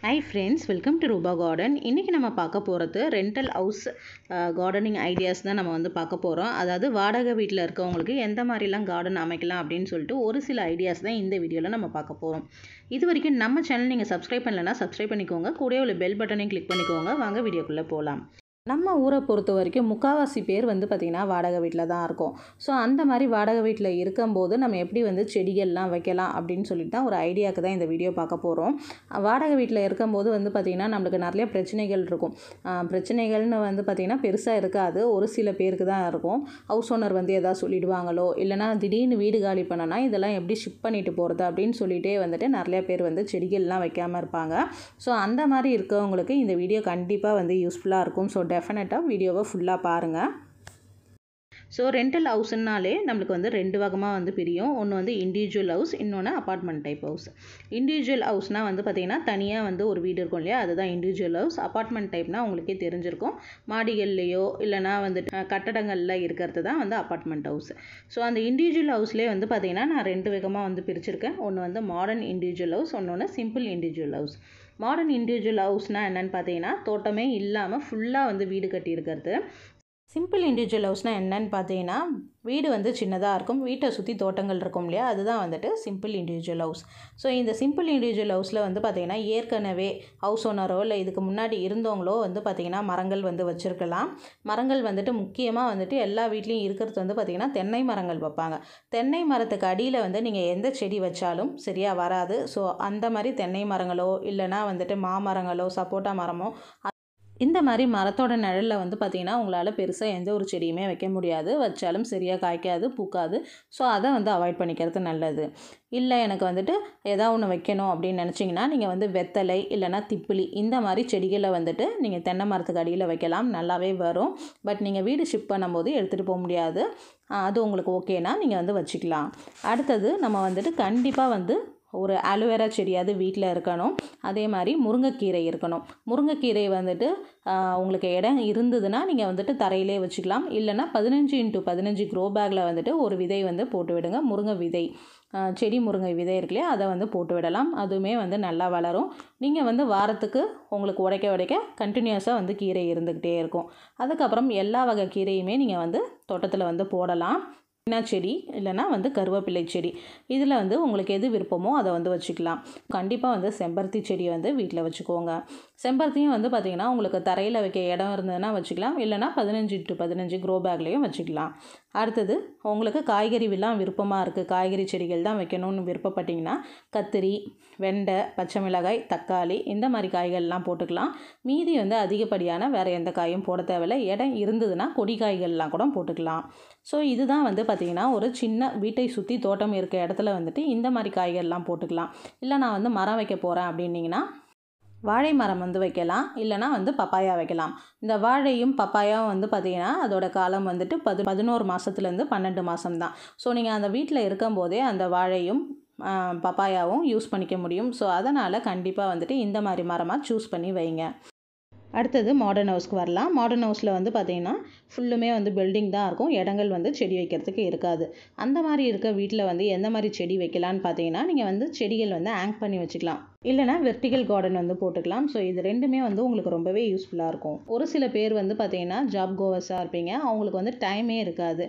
Hi friends, welcome to Ruba Garden. இன்னைக்கு நம்ம பார்க்க போகிறது ரெண்டல் ஹவுஸ் கார்டனிங் ஐடியாஸ் தான் நம்ம வந்து பார்க்க போகிறோம். அதாவது வாடகை வீட்டில் இருக்கவங்களுக்கு எந்த மாதிரிலாம் கார்டன் அமைக்கலாம் அப்படின்னு சொல்லிட்டு ஒரு சில ஐடியாஸ் தான் இந்த வீடியோவில் நம்ம பார்க்க போகிறோம். இது வரைக்கும் நம்ம சேனல் நீங்கள் சப்ஸ்கிரைப் பண்ணலைன்னா சப்ஸ்கிரைப் பண்ணிக்கோங்க. கூடவே உள்ள பெல் பட்டனையும் கிளிக் பண்ணிக்கோங்க. வாங்க வீடியோக்குள்ளே போகலாம். நம்ம ஊரை பொறுத்த வரைக்கும் முக்கால்வாசி பேர் வந்து பார்த்திங்கன்னா வாடகை வீட்டில் தான் இருக்கும். ஸோ அந்த மாதிரி வாடகை வீட்டில் இருக்கும்போது நம்ம எப்படி வந்து செடிகள்லாம் வைக்கலாம் அப்படின்னு சொல்லிட்டு தான் ஒரு ஐடியாவுக்கு தான் இந்த வீடியோ பார்க்க போகிறோம். வாடகை வீட்டில் இருக்கும்போது வந்து பார்த்திங்கன்னா நம்மளுக்கு நிறைய பிரச்சனைகள் இருக்கும். பிரச்சனைகள்னு வந்து பார்த்திங்கன்னா பெருசாக இருக்காது, ஒரு சில பேருக்கு தான் இருக்கும். ஹவுஸ் ஓனர் வந்து எதாவது சொல்லிடுவாங்களோ, இல்லைனா திடீர்னு வீடு காலி பண்ணனா இதெல்லாம் எப்படி ஷிஃப்ட் பண்ணிட்டு போகிறது அப்படின்னு சொல்லிகிட்டே வந்துட்டு நிறைய பேர் வந்து செடிகள்லாம் வைக்காமல் இருப்பாங்க. ஸோ அந்த மாதிரி இருக்கவங்களுக்கு இந்த வீடியோ கண்டிப்பாக வந்து யூஸ்ஃபுல்லாக இருக்கும். ஸோ டெஃபினட்டாக வீடியோவை ஃபுல்லாக பாருங்கள். ஸோ ரெண்டல் ஹவுஸ்னாலே நம்மளுக்கு வந்து ரெண்டு வகமாக வந்து பிரியும். ஒன்று வந்து இண்டிவிஜுவல் ஹவுஸ், இன்னொன்று அப்பார்ட்மெண்ட் டைப் ஹவுஸ். இண்டிவிஜுவல் ஹவுஸ்னால் வந்து பார்த்திங்கன்னா தனியாக வந்து ஒரு வீடு இருக்கும் இல்லையா, அதுதான் இண்டிவிஜுவல் ஹவுஸ். அப்பார்ட்மெண்ட் டைப்னால் உங்களுக்கே தெரிஞ்சிருக்கும், மாடிகள்லையோ இல்லைனா வந்து கட்டடங்களில் இருக்கிறது தான் வந்து அப்பார்ட்மெண்ட் ஹவுஸ். ஸோ அந்த இண்டிவிஜுவல் ஹவுஸ்லேயே வந்து பார்த்திங்கன்னா நான் ரெண்டு விதமாக வந்து பிரிச்சிருக்கேன். ஒன்று வந்து மாடர்ன் இண்டிவிஜுவல் ஹவுஸ், ஒன்று simple individual house. Modern individual ஹவுஸ்னால் என்னென்னு பார்த்தீங்கன்னா தோட்டமே இல்லாமல் ஃபுல்லாக வந்து வீடு கட்டியிருக்கிறது. சிம்பிள் இண்டிவிஜுவல் ஹவுஸ்னால் என்னன்னு பார்த்தீங்கன்னா வீடு வந்து சின்னதாக இருக்கும், வீட்டை சுற்றி தோட்டங்கள் இருக்கும் இல்லையா, அதுதான் வந்துட்டு சிம்பிள் இண்டிவிஜுவல் ஹவுஸ். ஸோ இந்த சிம்பிள் இண்டிவிஜுவல் ஹவுஸில் வந்து பார்த்திங்கன்னா ஏற்கனவே ஹவுஸ் ஓனரோ இல்லை இதுக்கு முன்னாடி இருந்தவங்களோ வந்து பார்த்திங்கன்னா மரங்கள் வந்து வச்சுருக்கலாம். மரங்கள் வந்துட்டு முக்கியமாக வந்துட்டு எல்லா வீட்லேயும் இருக்கிறது வந்து பார்த்திங்கன்னா தென்னை மரங்கள் வைப்பாங்க. தென்னை மரத்துக்கு அடியில் வந்து நீங்கள் எந்த செடி வச்சாலும் சரியாக வராது. ஸோ அந்த மாதிரி தென்னை மரங்களோ இல்லைனா வந்துட்டு மாமரங்களோ சப்போட்டா மரமோ இந்த மாதிரி மரத்தோட நிழலில் வந்து பார்த்திங்கன்னா உங்களால் பெருசாக எந்த ஒரு செடியுமே வைக்க முடியாது, வச்சாலும் சரியாக காய்க்காது, பூக்காது. ஸோ அதை வந்து அவாய்ட் பண்ணிக்கிறது நல்லது. இல்லை எனக்கு வந்துட்டு ஏதாவது ஒன்று வைக்கணும் அப்படின்னு நினச்சிங்கன்னா நீங்கள் வந்து வெத்தலை இல்லைனா திப்பிலி இந்த மாதிரி செடிகளை வந்துட்டு நீங்கள் தென்னை மரத்துக்கு அடியில் வைக்கலாம், நல்லாவே வரும். பட் நீங்கள் வீடு ஷிஃப்ட் பண்ணும்போது எடுத்துகிட்டு போக முடியாது. அது உங்களுக்கு ஓகேனா நீங்கள் வந்து வச்சுக்கலாம். அடுத்தது நம்ம வந்துட்டு கண்டிப்பாக வந்து ஒரு அலோவேரா செடியாவது வீட்டில் இருக்கணும். அதே மாதிரி முருங்கைக்கீரை இருக்கணும். முருங்கைக்கீரை வந்துட்டு உங்களுக்கு இடம் இருந்ததுன்னா நீங்கள் வந்துட்டு தரையிலே வச்சுக்கலாம். இல்லைனா 15x15 க்ரோ பேக்கில் வந்துட்டு ஒரு விதை வந்து போட்டு விடுங்க. முருங்கை விதை, செடி முருங்கை விதை இருக்குல்லையா, அதை வந்து போட்டு விடலாம். அதுவுமே வந்து நல்லா வளரும். நீங்கள் வந்து வாரத்துக்கு உங்களுக்கு உடைக்க கண்டினியூஸாக வந்து கீரை இருந்துக்கிட்டே இருக்கும். அதுக்கப்புறம் எல்லா வகை கீரையுமே நீங்கள் வந்து தோட்டத்தில் வந்து போடலாம். செடி இல்லைனா வந்து கருவேப்பிலை செடி, இதில் வந்து உங்களுக்கு எது விருப்பமோ அதை வந்து வச்சுக்கலாம். கண்டிப்பாக வந்து செம்பருத்தி செடியை வந்து வீட்டில் வச்சுக்கோங்க. செம்பருத்தியும் வந்து பார்த்திங்கன்னா உங்களுக்கு தரையில் வைக்க இடம் இருந்ததுன்னா வச்சுக்கலாம், இல்லைனா 15x15 க்ரோ பேக்லேயும் வச்சுக்கலாம். அடுத்தது உங்களுக்கு காய்கறிலாம் விருப்பமாக இருக்குது, காய்கறி செடிகள் தான் வைக்கணும்னு விருப்பப்பட்டிங்கன்னா கத்திரி, வெண்டை, பச்சை மிளகாய், தக்காளி இந்த மாதிரி காய்கள்லாம் போட்டுக்கலாம். மீதி வந்து அதிகப்படியான வேறு எந்த காயும் போட தேவையில்லை. இடம் இருந்ததுன்னா கொடி காய்கள்லாம் கூட போட்டுக்கலாம். ஸோ இதுதான் வந்து பார்த்திங்கன்னா ஒரு சின்ன வீட்டை சுற்றி தோட்டம் இருக்க இடத்துல வந்துட்டு இந்த மாதிரி காய்கள்லாம் போட்டுக்கலாம். இல்லை நான் வந்து மரம் வைக்க போகிறேன் அப்படின்னிங்கன்னா வாழை மரம் வந்து வைக்கலாம், இல்லைனா வந்து பப்பாயா வைக்கலாம். இந்த வாழையும் பப்பாயாவும் வந்து பார்த்திங்கன்னா அதோட காலம் வந்துட்டு 11 மாதத்துலேருந்து 12 மாதம் தான். ஸோ நீங்கள் அந்த வீட்டில் இருக்கும்போதே அந்த வாழையும் பப்பாயாவும் யூஸ் பண்ணிக்க முடியும். ஸோ அதனால் கண்டிப்பாக வந்துட்டு இந்த மாதிரி மரமாக சூஸ் பண்ணி வைங்க. அடுத்தது மாடர்ன் ஹவுஸ்க்கு வரலாம். மாடர்ன் ஹவுஸில் வந்து பார்த்திங்கன்னா ஃபுல்லுமே வந்து பில்டிங் தான் இருக்கும், இடங்கள் வந்து செடி வைக்கிறதுக்கு இருக்காது. அந்த மாதிரி இருக்க வீட்டில் வந்து எந்த மாதிரி செடி வைக்கலான்னு பார்த்தீங்கன்னா நீங்கள் வந்து செடிகள் வந்து ஹேங் பண்ணி வச்சுக்கலாம், இல்லைனா வெர்டிகல் கார்டன் வந்து போட்டுக்கலாம். ஸோ இது ரெண்டுமே வந்து உங்களுக்கு ரொம்பவே யூஸ்ஃபுல்லாக இருக்கும். ஒரு சில பேர் வந்து பார்த்திங்கன்னா ஜாப் கோவர்ஸாக இருப்பீங்க, அவங்களுக்கு வந்து டைமே இருக்காது,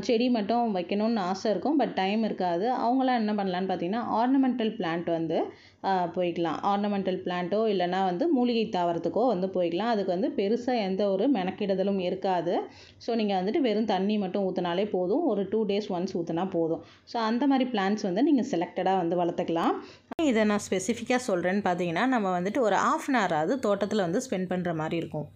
செடி மட்டும் வைக்கணும்னு ஆசை இருக்கும், பட் டைம் இருக்காது. அவங்களாம் என்ன பண்ணலான்னு பார்த்தீங்கன்னா ஆர்னமெண்டல் பிளான்ட் வந்து போய்க்கலாம். ஆர்னமெண்டல் பிளான்ட்டோ இல்லைனா வந்து மூலிகை தாவரத்துக்கோ வந்து போய்க்கலாம். அதுக்கு வந்து பெருசாக எந்த ஒரு மெனக்கிடுதலும் இருக்காது. ஸோ நீங்கள் வந்துட்டு வெறும் தண்ணி மட்டும் ஊற்றினாலே போதும், ஒரு 2 days ஒன்ஸ் ஊற்றினா போதும். ஸோ அந்த மாதிரி பிளான்ட்ஸ் வந்து நீங்கள் செலக்டடாக வந்து வளர்த்துக்கலாம். இதை நான் ஸ்பெசிஃபிக்காக சொல்கிறேன்னு பார்த்தீங்கன்னா நம்ம வந்துட்டு ஒரு 1/2 hour ஆகுது தோட்டத்தில் வந்து ஸ்பெண்ட் பண்ணுற மாதிரி இருக்கும்.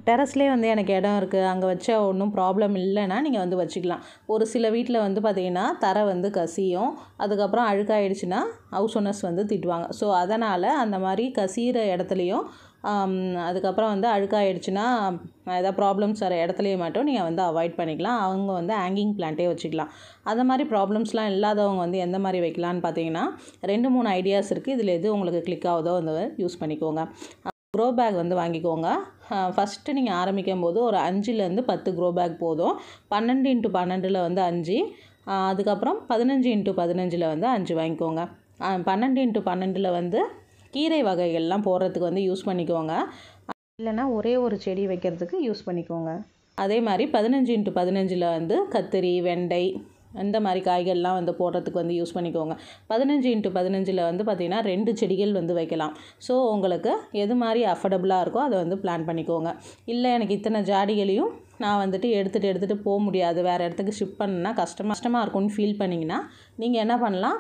டெரஸ்லேயே வந்து எனக்கு இடம் இருக்குது, அங்கே வச்சா ஒன்றும் ப்ராப்ளம் இல்லைன்னா நீங்கள் வந்து வச்சுக்கலாம். ஒரு சில வீட்டில் வந்து பார்த்திங்கன்னா தரை வந்து கசியும், அதுக்கப்புறம் அழுக்காயிடுச்சுன்னா ஹவுஸ் ஓனர்ஸ் வந்து திட்டுவாங்க. ஸோ அதனால் அந்த மாதிரி கசிகிற இடத்துலையும் அதுக்கப்புறம் வந்து அழுக்காயிடுச்சுன்னா ஏதாவது ப்ராப்ளம்ஸ் வர இடத்துலையே மட்டும் நீங்கள் வந்து அவாய்ட் பண்ணிக்கலாம். அவங்க வந்து ஹேங்கிங் பிளான்ட்டே வச்சுக்கலாம். அந்த மாதிரி ப்ராப்ளம்ஸ்லாம் இல்லாதவங்க வந்து எந்த மாதிரி வைக்கலான்னு பார்த்தீங்கன்னா 2-3 ஐடியாஸ் இருக்குது. இதில் எது உங்களுக்கு கிளிக் ஆகுதோ வந்து யூஸ் பண்ணிக்கோங்க. க்ரோ பேக் வந்து வாங்கிக்கோங்க. ஃபஸ்ட்டு நீங்கள் ஆரம்பிக்கும் போது ஒரு 5லேருந்து 10 க்ரோ பேக் போதும். 12x12 வந்து 5, அதுக்கப்புறம் 15x15 வந்து 5 வாங்கிக்கோங்க. 12x12 வந்து கீரை வகைகள்லாம் போடுறதுக்கு வந்து யூஸ் பண்ணிக்கோங்க. இல்லைனா ஒரே ஒரு செடி வைக்கிறதுக்கு யூஸ் பண்ணிக்கோங்க. அதே மாதிரி 15x15 வந்து கத்திரி, வெண்டை இந்த மாதிரி காய்கள்லாம் வந்து போடுறதுக்கு வந்து யூஸ் பண்ணிக்கோங்க. 15x15 வந்து பார்த்திங்கன்னா 2 செடிகள் வந்து வைக்கலாம். ஸோ உங்களுக்கு எது மாதிரி அஃபர்டபுளாக இருக்கோ அதை வந்து பிளான் பண்ணிக்கோங்க. இல்லை எனக்கு இத்தனை ஜாடிகளையும் நான் வந்துட்டு எடுத்துகிட்டு போக முடியாது, வேறு இடத்துக்கு ஷிஃப்ட் பண்ணணுன்னா கஷ்டமாக இருக்கும்னு ஃபீல் பண்ணிங்கன்னா நீங்கள் என்ன பண்ணலாம்,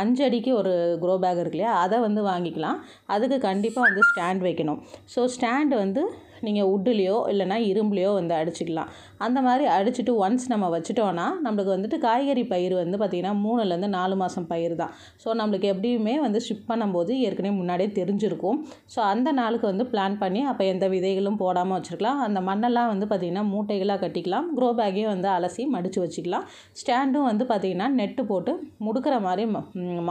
5 அடிக்கு ஒரு க்ரோ பேக் இருக்கு இல்லையா, அதை வந்து வாங்கிக்கலாம். அதுக்கு கண்டிப்பாக வந்து ஸ்டாண்ட் வைக்கணும். ஸோ ஸ்டாண்டு வந்து நீங்கள் உட்டுலேயோ இல்லைனா இரும்புலையோ வந்து அடிச்சுக்கலாம். அந்த மாதிரி அடிச்சுட்டு ஒன்ஸ் நம்ம வச்சுட்டோன்னா நம்மளுக்கு வந்துட்டு காய்கறி பயிர் வந்து பார்த்திங்கன்னா 3லேருந்து 4 மாதம் பயிர் தான். ஸோ நம்மளுக்கு எப்படியுமே வந்து ஷிஃப்ட் பண்ணும்போது ஏற்கனவே முன்னாடியே தெரிஞ்சிருக்கும். ஸோ அந்த நாளுக்கு வந்து பிளான் பண்ணி அப்போ எந்த விதைகளும் போடாமல் வச்சுருக்கலாம். அந்த மண்ணெல்லாம் வந்து பார்த்திங்கன்னா மூட்டைகளாக கட்டிக்கலாம். க்ரோ பேக்கையும் வந்து அலசி மடித்து வச்சுக்கலாம். ஸ்டாண்டும் வந்து பார்த்திங்கன்னா நெட்டு போட்டு முடுக்கிற மாதிரி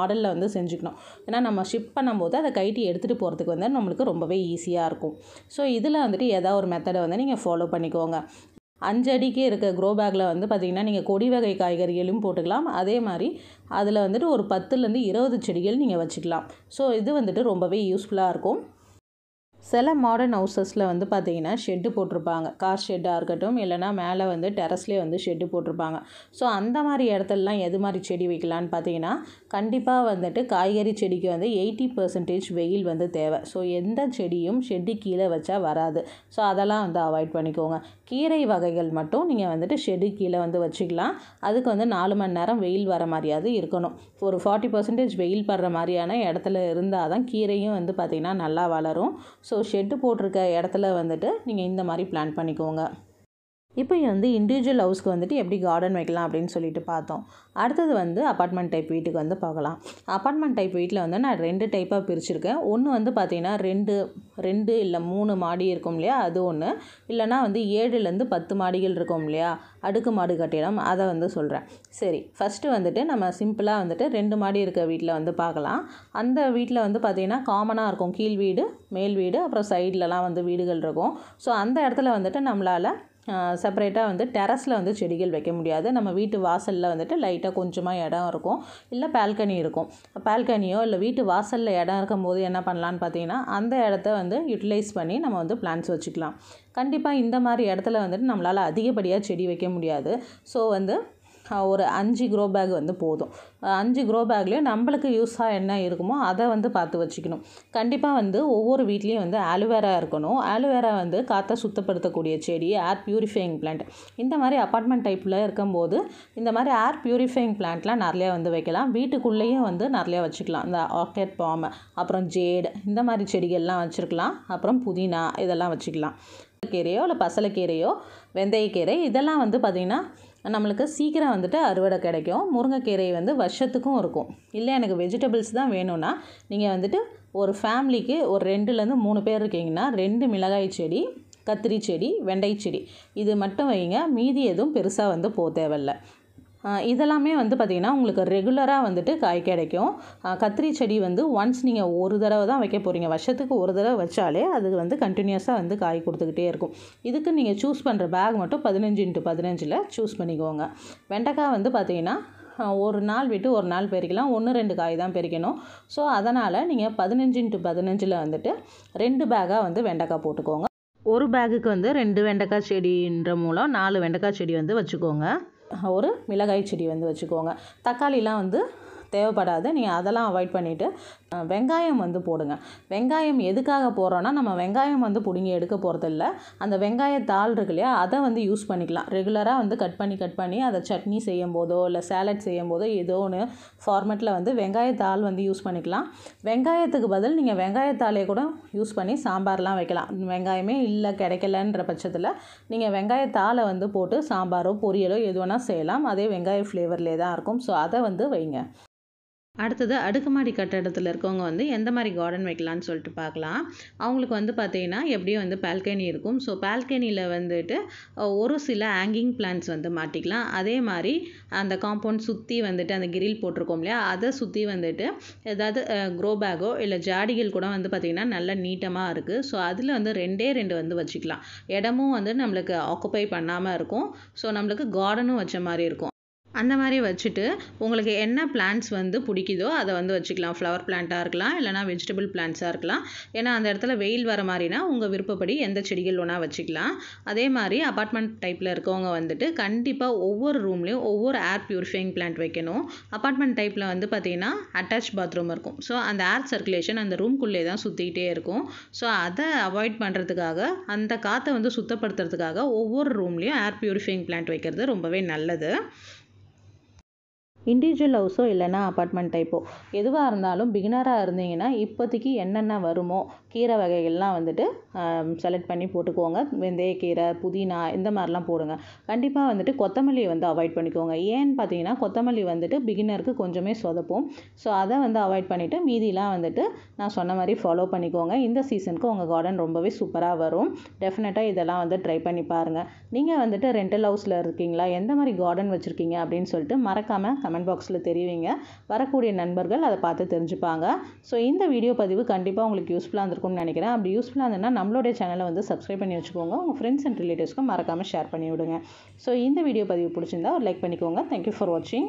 மாடலில் வந்து செஞ்சுக்கணும். ஏன்னா நம்ம ஷிஃப்ட் பண்ணும்போது அதை கைட்டி எடுத்துகிட்டு போகிறதுக்கு வந்து நம்மளுக்கு ரொம்பவே ஈஸியாக இருக்கும். ஸோ இதில் வந்துட்டு ஏதாவது ஒரு மெத்தடை வந்து நீங்கள் ஃபாலோ பண்ணிக்கோங்க. 5 அடிக்கு இருக்க க்ரோ பேக்கில் வந்து பார்த்திங்கன்னா நீங்கள் கொடி வகை காய்கறிகளும் போட்டுக்கலாம். அதே மாதிரி அதில் வந்துட்டு ஒரு 10லேருந்து 20 செடிகள் நீங்கள் வச்சுக்கலாம். ஸோ இது வந்துட்டு ரொம்பவே யூஸ்ஃபுல்லாக இருக்கும். சில மாடர்ன் ஹவுசஸில் வந்து பார்த்திங்கன்னா ஷெட்டு போட்டிருப்பாங்க. கார் ஷெட்டாக இருக்கட்டும், இல்லைனா மேலே வந்து டெரஸ்லேயே வந்து ஷெட்டு போட்டிருப்பாங்க. ஸோ அந்த மாதிரி இடத்துலலாம் எது மாதிரி செடி வைக்கலான்னு பார்த்தீங்கன்னா, கண்டிப்பாக வந்துட்டு காய்கறி செடிக்கு வந்து 80% வெயில் வந்து தேவை. ஸோ எந்த செடியும் ஷெட்டு கீழே வச்சா வராது. ஸோ அதெல்லாம் வந்து அவாய்ட் பண்ணிக்கோங்க. கீரை வகைகள் மட்டும் நீங்கள் வந்துட்டு ஷெட்டு கீழே வந்து வச்சுக்கலாம். அதுக்கு வந்து 4 மணி நேரம் வெயில் வர மாதிரியாவது இருக்கணும். ஒரு 40% வெயில் படுற மாதிரியான இடத்துல இருந்தால் தான் கீரையும் வந்து பார்த்திங்கன்னா நல்லா வளரும். ஸோ ஷெட்டு போட்டிருக்க இடத்துல வந்துட்டு நீங்கள் இந்த மாதிரி பிளான் பண்ணிக்கோங்க. இப்போ வந்து இண்டிவிஜுவல் ஹவுஸ்க்கு வந்துட்டு எப்படி கார்டன் வைக்கலாம் அப்படின்னு சொல்லிட்டு பார்த்தோம். அடுத்தது வந்து அப்பார்ட்மெண்ட் டைப் வீட்டுக்கு வந்து பார்க்கலாம். அப்பார்ட்மெண்ட் டைப் வீட்டில் வந்து நான் 2 டைப்பாக பிரிச்சுருக்கேன். ஒன்று வந்து பார்த்திங்கன்னா 2 இல்லை 3 மாடி இருக்கும் இல்லையா, அது ஒன்று. இல்லைனா வந்து 7லேருந்து 10 மாடிகள் இருக்கும் இல்லையா, அடுக்குமாடி கட்டிடம், அதை வந்து சொல்கிறேன். சரி, ஃபஸ்ட்டு வந்துட்டு நம்ம சிம்பிளாக வந்துட்டு 2 மாடி இருக்க வீட்டில் வந்து பார்க்கலாம். அந்த வீட்டில் வந்து பார்த்திங்கன்னா காமனாக இருக்கும். கீழ் வீடு, மேல் வீடு, அப்புறம் சைட்லலாம் வந்து வீடுகள் இருக்கும். ஸோ அந்த இடத்துல வந்துட்டு நம்மளால் செப்பரேட்டாக வந்து டெரஸில் வந்து செடிகள் வைக்க முடியாது. நம்ம வீட்டு வாசலில் வந்துட்டு லைட்டாக கொஞ்சமாக இடம் இருக்கும், இல்லை பால்கனி இருக்கும். பால்கனியோ இல்லை வீட்டு வாசலில் இடம் இருக்கும்போது என்ன பண்ணலான்னு பார்த்தீங்கன்னா, அந்த இடத்த வந்து யூட்டிலைஸ் பண்ணி நம்ம வந்து பிளான்ட்ஸ் வச்சுக்கலாம். கண்டிப்பாக இந்த மாதிரி இடத்துல வந்துட்டு நம்மளால் அதிகப்படியாக செடி வைக்க முடியாது. ஸோ வந்து ஒரு 5 க்ரோ பேக் வந்து போதும். 5 க்ரோ பேக்லேயும் நம்மளுக்கு யூஸாக என்ன இருக்குமோ அதை வந்து பார்த்து வச்சுக்கணும். கண்டிப்பாக வந்து ஒவ்வொரு வீட்லேயும் வந்து ஆலோவேரா இருக்கணும். ஆலோவேரா வந்து காற்றை சுத்தப்படுத்தக்கூடிய செடி, ஏர் பியூரிஃபையிங் பிளான்ட். இந்த மாதிரி அப்பார்ட்மெண்ட் டைப்பில் இருக்கும்போது இந்த மாதிரி ஏர் பியூரிஃபையிங் பிளான்ட்லாம் நிறையா வந்து வைக்கலாம். வீட்டுக்குள்ளேயும் வந்து நிறையா வச்சுக்கலாம். இந்த ஆர்கிட் பாம், அப்புறம் ஜேடு, இந்த மாதிரி செடிகள்லாம் வச்சுருக்கலாம். அப்புறம் புதினா, இதெல்லாம் வச்சுக்கலாம். கீரையோ இல்லை பசலைக்கீரையோ, வெந்தயக்கீரை, இதெல்லாம் வந்து பார்த்திங்கன்னா நம்மளுக்கு சீக்கிரம் வந்துட்டு அறுவடை கிடைக்கும். முருங்கைக்கீரை வந்து வருஷத்துக்கும் இருக்கும். இல்லை எனக்கு வெஜிடபிள்ஸ் தான் வேணும்னா நீங்கள் வந்துட்டு ஒரு ஃபேமிலிக்கு ஒரு 2லேருந்து 3 பேர் இருக்கீங்கன்னா 2 மிளகாய் செடி, கத்திரி செடி, வெண்டை செடி, இது மட்டும் வைங்க. மீதி எதுவும் பெருசாக வந்து போக தேவையில்லை. இதெல்லாமே வந்து பார்த்திங்கன்னா உங்களுக்கு ரெகுலராக வந்துட்டு காய் கிடைக்கும். கத்திரி செடி வந்து ஒன்ஸ் நீங்கள் ஒரு தடவை தான் வைக்க போகிறீங்க. வருஷத்துக்கு ஒரு தடவை வச்சாலே அது வந்து கண்டினியூஸாக வந்து காய் கொடுத்துக்கிட்டே இருக்கும். இதுக்கு நீங்கள் சூஸ் பண்ணுற பேக் மட்டும் 15x15 சூஸ் பண்ணிக்கோங்க. வெண்டைக்காய் வந்து பார்த்திங்கன்னா ஒரு நாள் விட்டு ஒரு நாள் பறிக்கலாம். 1-2 காய் தான் பறிக்கணும். ஸோ அதனால் நீங்கள் 15x15 வந்துட்டு 2 பேக்காக வந்து வெண்டைக்காய் போட்டுக்கோங்க. ஒரு பேக்குக்கு வந்து 2 வெண்டைக்காய் செடின்ற மூலம் 4 வெண்டைக்காய் செடி வந்து வச்சுக்கோங்க. ஒரு மிளகாய் செடி வந்து வச்சுக்கோங்க. தக்காளிலாம் வந்து தேவைப்படாது. நீங்கள் அதெல்லாம் அவாய்ட் பண்ணிவிட்டு வெங்காயம் வந்து போடுங்க. வெங்காயம் எதுக்காக போடுறோன்னா, நம்ம வெங்காயம் வந்து பிடுங்கி எடுக்க போகிறதில்ல. அந்த வெங்காயத்தாள் இருக்கு இல்லையா, அதை வந்து யூஸ் பண்ணிக்கலாம். ரெகுலராக வந்து கட் பண்ணி அதை சட்னி செய்யும் போதோ இல்லை சேலட் செய்யும் போதோ ஏதோ ஒன்று ஃபார்மேட்டில் வந்து வெங்காயத்தாள் வந்து யூஸ் பண்ணிக்கலாம். வெங்காயத்துக்கு பதில் நீங்கள் வெங்காயத்தாளே கூட யூஸ் பண்ணி சாம்பார்லாம் வைக்கலாம். வெங்காயமே இல்லை கிடைக்கலன்ற பட்சத்தில் நீங்கள் வெங்காயத்தாளை வந்து போட்டு சாம்பாரோ பொரியலோ எது வேணால் செய்யலாம். அதே வெங்காய ஃப்ளேவர்லேயே தான் இருக்கும். ஸோ அதை வந்து வைங்க. அடுத்தது அடுக்குமாடி கட்டடத்தில் இருக்கவங்க வந்து எந்த மாதிரி கார்டன் வைக்கலான்னு சொல்லிட்டு பார்க்கலாம். அவங்களுக்கு வந்து பார்த்திங்கன்னா எப்படியும் வந்து பால்கனி இருக்கும். ஸோ பால்கனியில் வந்துட்டு ஒரு சில ஹேங்கிங் பிளான்ட்ஸ் வந்து மாட்டிக்கலாம். அதே மாதிரி அந்த காம்பவுண்ட் சுற்றி வந்துட்டு அந்த கிரில் போட்டிருக்கோம் இல்லையா, அதை சுற்றி வந்துட்டு ஏதாவது க்ரோ பேக்கோ இல்லை ஜாடிகள் கூட வந்து பார்த்திங்கன்னா நல்ல நீட்டமாக இருக்குது. ஸோ அதில் வந்து 2 வந்து வச்சுக்கலாம். இடமும் வந்து நம்மளுக்கு ஆக்குப்பை பண்ணாமல் இருக்கும். ஸோ நம்மளுக்கு கார்டனும் வச்ச மாதிரி இருக்கும். அந்த மாதிரி வச்சுட்டு உங்களுக்கு என்ன பிளான்ட்ஸ் வந்து பிடிக்குதோ அதை வந்து வச்சுக்கலாம். ஃப்ளவர் பிளான்ட்டாக இருக்கலாம், இல்லைனா வெஜிடபிள் பிளான்ட்ஸாக இருக்கலாம். ஏன்னா அந்த இடத்துல வெயில் வர மாதிரினா உங்கள் விருப்பப்படி எந்த செடிகள் ஒன்றா வச்சுக்கலாம். அதே மாதிரி அப்பார்ட்மெண்ட் டைப்பில் இருக்கவங்க வந்துட்டு கண்டிப்பாக ஒவ்வொரு ரூம்லேயும் ஒவ்வொரு ஏர் பியூரிஃபைங் பிளான்ட் வைக்கணும். அப்பார்ட்மெண்ட் டைப்பில் வந்து பார்த்திங்கன்னா அட்டாச் பாத்ரூம் இருக்கும். ஸோ அந்த ஏர் சர்க்குலேஷன் அந்த ரூம்குள்ளே தான் சுற்றிக்கிட்டே இருக்கும். ஸோ அதை அவாய்ட் பண்ணுறதுக்காக, அந்த காற்றை வந்து சுத்தப்படுத்துறதுக்காக ஒவ்வொரு ரூம்லேயும் ஏர் பியூரிஃபைங் பிளான்ட் வைக்கிறது ரொம்பவே நல்லது. இண்டிவிஜுவல் ஹவுஸோ இல்லைனா அப்பார்ட்மெண்ட் டைப்போ எதுவாக இருந்தாலும் பிகினராக இருந்தீங்கன்னா இப்போதைக்கு என்னென்ன வருமோ கீரை வகைகள்லாம் வந்துட்டு செலக்ட் பண்ணி போட்டுக்கோங்க. வெந்தயக்கீரை, புதினா இந்த மாதிரிலாம் போடுங்க. கண்டிப்பாக வந்துட்டு கொத்தமல்லியை வந்து அவாய்ட் பண்ணிக்கோங்க. ஏன்னு பார்த்தீங்கன்னா கொத்தமல்லி வந்துட்டு பிகினருக்கு கொஞ்சமே சொதப்போம். ஸோ அதை வந்து அவாய்ட் பண்ணிவிட்டு மீதிலாம் வந்துட்டு நான் சொன்ன மாதிரி ஃபாலோ பண்ணிக்கோங்க. இந்த சீசனுக்கு உங்கள் கார்டன் ரொம்பவே சூப்பராக வரும். டெஃபினட்டாக இதெல்லாம் வந்து ட்ரை பண்ணி பாருங்கள். நீங்கள் வந்துட்டு ரெண்டல் ஹவுஸில் இருக்கீங்களா, எந்த மாதிரி கார்டன் வச்சுருக்கீங்க அப்படின்னு சொல்லிட்டு மறக்காமல் கமெண்ட் பாக்ஸில் தெரிவிங்க. வரக்கூடிய நண்பர்கள் அதை பார்த்து தெரிஞ்சுப்பாங்க. ஸோ இந்த வீடியோ பதிவு கண்டிப்பாக உங்களுக்கு யூஸ்ஃபுல்லாக இருந்திருக்கும்னு நினைக்கிறேன். அப்படி யூஸ்ஃபுல்லாக இருந்ததுன்னா நம்மளுடைய சேனலை வந்து சப்ஸ்கிரைப் பண்ணி வச்சுக்கோங்க. உங்கள் ஃப்ரெண்ட்ஸ் அண்ட் ரிலேட்டிவ்ஸ்க்கும் மறக்காமல் ஷேர் பண்ணி விடுங்க. ஸோ இந்த வீடியோ பதிவு பிடிச்சிருந்தா ஒரு லைக் பண்ணிக்கோங்க. தேங்க்யூ ஃபார் வாட்சிங்.